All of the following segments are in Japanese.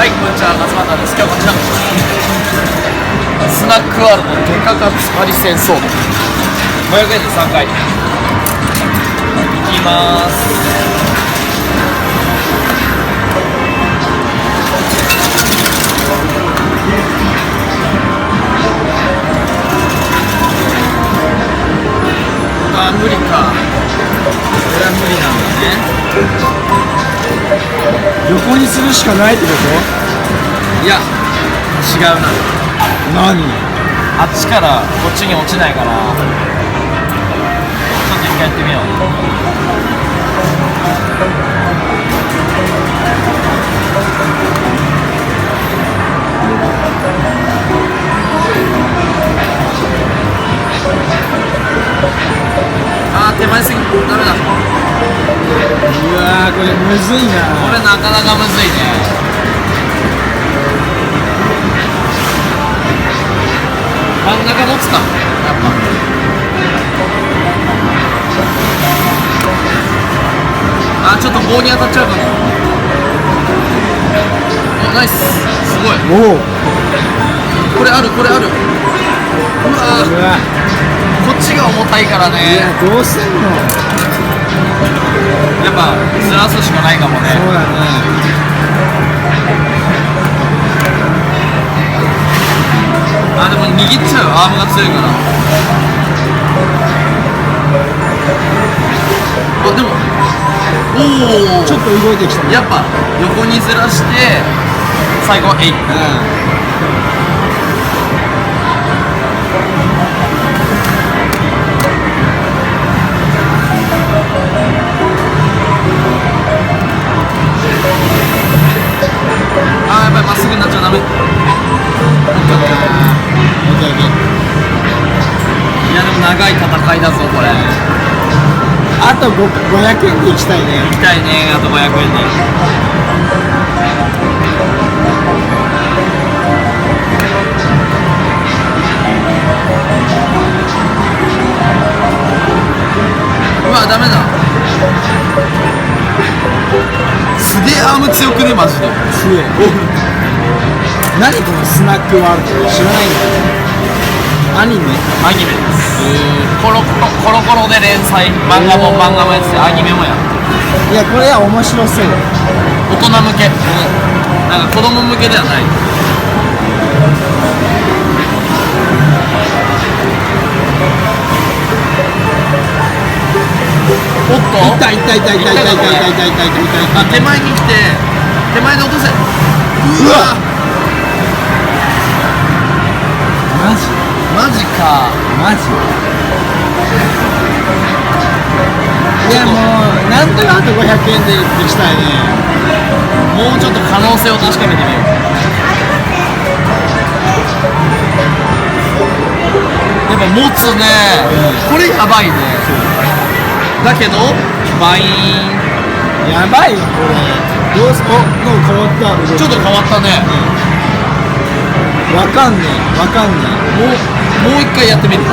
はい、こんにちは、勝俣です。今日はこちらスナックワールドデカカツハリセンソード500円で3回いきます。あー無理か。これは無理なんだね。横にするしかないってこいや、違うな。と？何？あっちからこっちに落ちないから、ちょっと一回やってみよう。あー、手前すぎ、ダメだ。うわー、これむずいな。これなかなかむずいね。真ん中持つか、やっぱ。あ、ちょっと棒に当たっちゃうかも。お、ナイス、すごい。おお。これある、これある。うわうわ。こっちが重たいからいね。や、どうすんの？やっぱずらすしかないかもね。そうだね。あ、でも握っちゃう、アームが強いから。あ、でもおお、ちょっと動いてきたね。やっぱ横にずらして最後えい。あー、やばい、まっすぐになっちゃダメ。いや、でも長い戦いだぞこれ。あと500円で行きたいね。行きたいね、あと500円で。うわ、ダメだ。すげえアーム強くね、マジで。すげえ。何このスナックワールド？知らないんだよ。アニメ？アニメです。コロコロで連載、漫画もやってて、アニメもやってる。いや、これは面白そう。大人向け、なんか子供向けではない。おっと、痛い痛い痛い痛い痛い痛い痛い痛い痛い痛い痛い。あ、手前に来て、手前で落とせ。うわ、マジ？マジか。マジ？いや、もうなんとかあと500円で行きたいね。もうちょっと可能性を確かめてみよう。やっぱ持つね、これやばいね。だけどバイーン、やばいよこれ。どうすもう変わった。ちょっと変わったね。わかんねえわかんねもう一回やってみる。や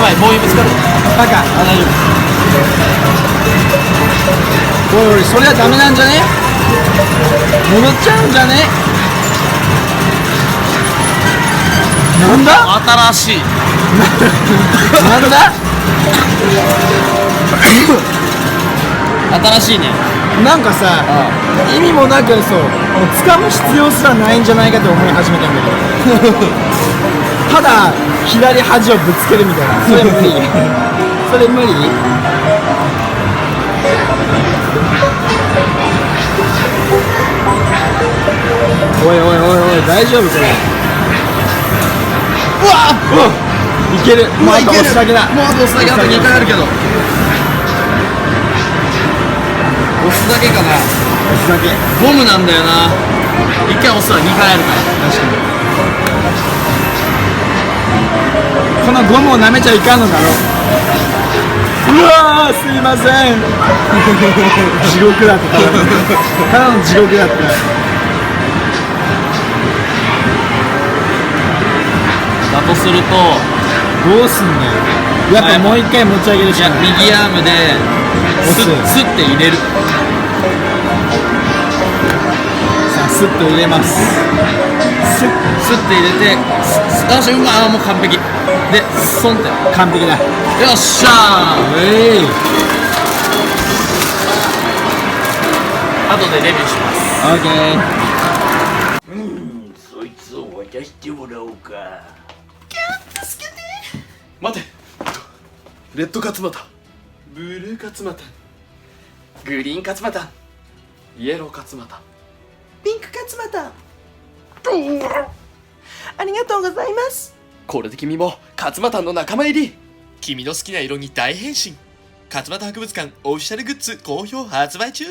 ばい、棒にぶつかる。え。バカ。あ、大丈夫。おいおい、それはダメなんじゃね？戻っちゃうんじゃね？なんだ？新しい。なんだ？新しいね。なんかさ、意味もなくそう、もう掴む必要すらないんじゃないかと思い始めたんだけどただ左端をぶつけるみたいな。それ無理それ無理。おいおいおいおい、大丈夫これ？うわいける。うわ、もうあと押すだけだ。もうあと押すだけ。あと2回あるけど押すだけかな。押すだけ。ゴムなんだよな。1回押すは2回あるから。確かに。このゴムを舐めちゃいかんのだろ。うわー、すいません地獄だった。ただの地獄だった。だとするとどうすんだよ。やっぱもう一回持ち上げるいやしかない。右アームでスッて入れる。さあスッと入れます。スッ、スッて入れて、よし、もう完璧で、ソンって、よ完璧だ。っしゃー。後でレビューします。オッケー。そいつを渡してもらおうか。待て、レッド勝俣、ブルー勝俣、グリーン勝俣、イエロー勝俣、ピンク勝俣。ありがとうございます。これで君も勝俣の仲間入り。君の好きな色に大変身。勝俣博物館オフィシャルグッズ好評発売中。